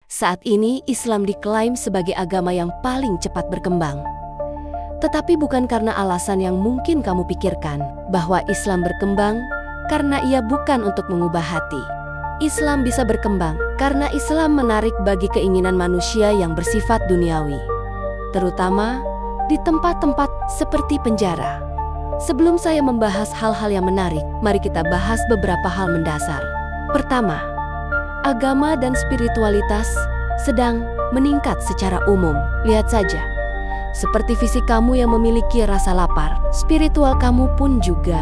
Saat ini Islam diklaim sebagai agama yang paling cepat berkembang. Tetapi bukan karena alasan yang mungkin kamu pikirkan, bahwa Islam berkembang karena ia bukan untuk mengubah hati. Islam bisa berkembang karena Islam menarik bagi keinginan manusia yang bersifat duniawi, terutama di tempat-tempat seperti penjara. Sebelum saya membahas hal-hal yang menarik, mari kita bahas beberapa hal mendasar. Pertama, agama dan spiritualitas sedang meningkat secara umum. Lihat saja, seperti fisik kamu yang memiliki rasa lapar, spiritual kamu pun juga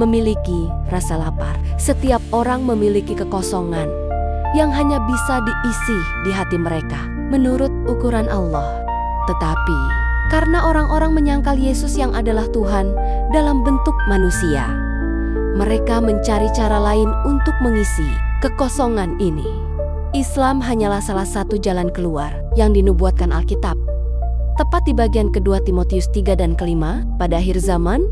memiliki rasa lapar. Setiap orang memiliki kekosongan yang hanya bisa diisi di hati mereka menurut ukuran Allah. Tetapi karena orang-orang menyangkal Yesus yang adalah Tuhan dalam bentuk manusia, mereka mencari cara lain untuk mengisi kekosongan ini. Islam hanyalah salah satu jalan keluar yang dinubuatkan Alkitab. Tepat di bagian kedua Timotius 3 dan 5, pada akhir zaman,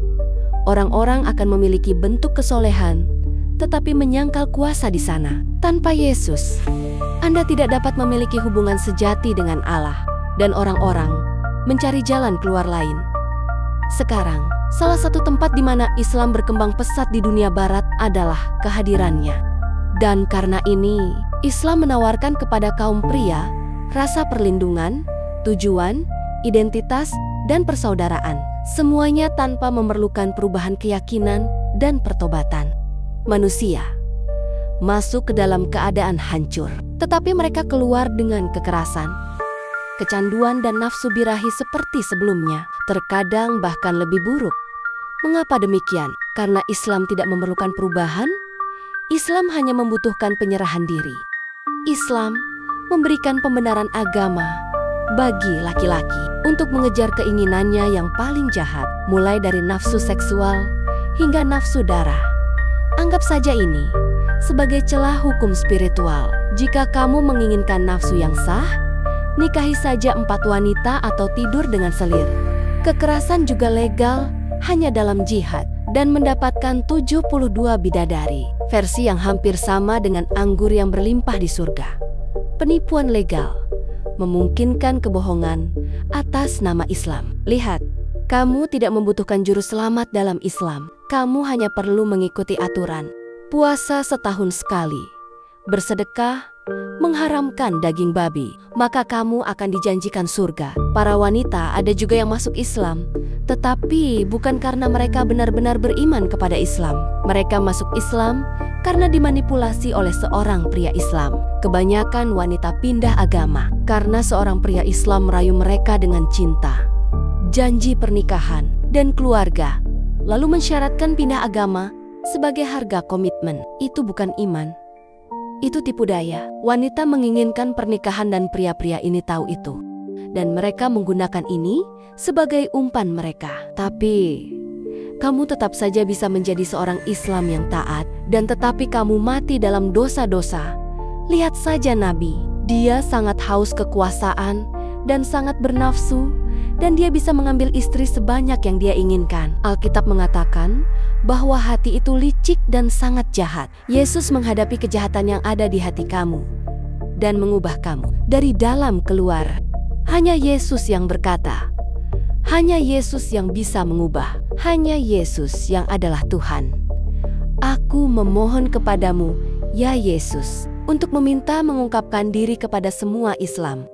orang-orang akan memiliki bentuk kesolehan, tetapi menyangkal kuasa di sana. Tanpa Yesus, Anda tidak dapat memiliki hubungan sejati dengan Allah, dan orang-orang mencari jalan keluar lain. Sekarang, salah satu tempat di mana Islam berkembang pesat di dunia barat adalah kehadirannya. Dan karena ini, Islam menawarkan kepada kaum pria rasa perlindungan, tujuan, identitas, dan persaudaraan. Semuanya tanpa memerlukan perubahan keyakinan dan pertobatan. Manusia masuk ke dalam keadaan hancur, tetapi mereka keluar dengan kekerasan, kecanduan, dan nafsu birahi seperti sebelumnya, terkadang bahkan lebih buruk. Mengapa demikian? Karena Islam tidak memerlukan perubahan. Islam hanya membutuhkan penyerahan diri. Islam memberikan pembenaran agama bagi laki-laki untuk mengejar keinginannya yang paling jahat, mulai dari nafsu seksual hingga nafsu darah. Anggap saja ini sebagai celah hukum spiritual. Jika kamu menginginkan nafsu yang sah, nikahi saja 4 wanita atau tidur dengan selir. Kekerasan juga legal hanya dalam jihad, dan mendapatkan 72 bidadari, versi yang hampir sama dengan anggur yang berlimpah di surga. Penipuan legal memungkinkan kebohongan atas nama Islam. Lihat, kamu tidak membutuhkan juru selamat dalam Islam. Kamu hanya perlu mengikuti aturan. Puasa setahun sekali, bersedekah, mengharamkan daging babi, maka kamu akan dijanjikan surga. Para wanita ada juga yang masuk Islam, tetapi bukan karena mereka benar-benar beriman kepada Islam. Mereka masuk Islam karena dimanipulasi oleh seorang pria Islam. Kebanyakan wanita pindah agama karena seorang pria Islam merayu mereka dengan cinta, janji pernikahan, dan keluarga, lalu mensyaratkan pindah agama sebagai harga komitmen. Itu bukan iman. Itu tipu daya. Wanita menginginkan pernikahan dan pria-pria ini tahu itu. Dan mereka menggunakan ini sebagai umpan mereka. Tapi kamu tetap saja bisa menjadi seorang Islam yang taat, dan tetapi kamu mati dalam dosa-dosa. Lihat saja Nabi. Dia sangat haus kekuasaan dan sangat bernafsu, dan dia bisa mengambil istri sebanyak yang dia inginkan. Alkitab mengatakan bahwa hati itu licik dan sangat jahat. Yesus menghadapi kejahatan yang ada di hati kamu dan mengubah kamu dari dalam keluar. Hanya Yesus yang berkata, hanya Yesus yang bisa mengubah, hanya Yesus yang adalah Tuhan. Aku memohon kepadamu, ya Yesus, untuk meminta mengungkapkan diri kepada semua Islam.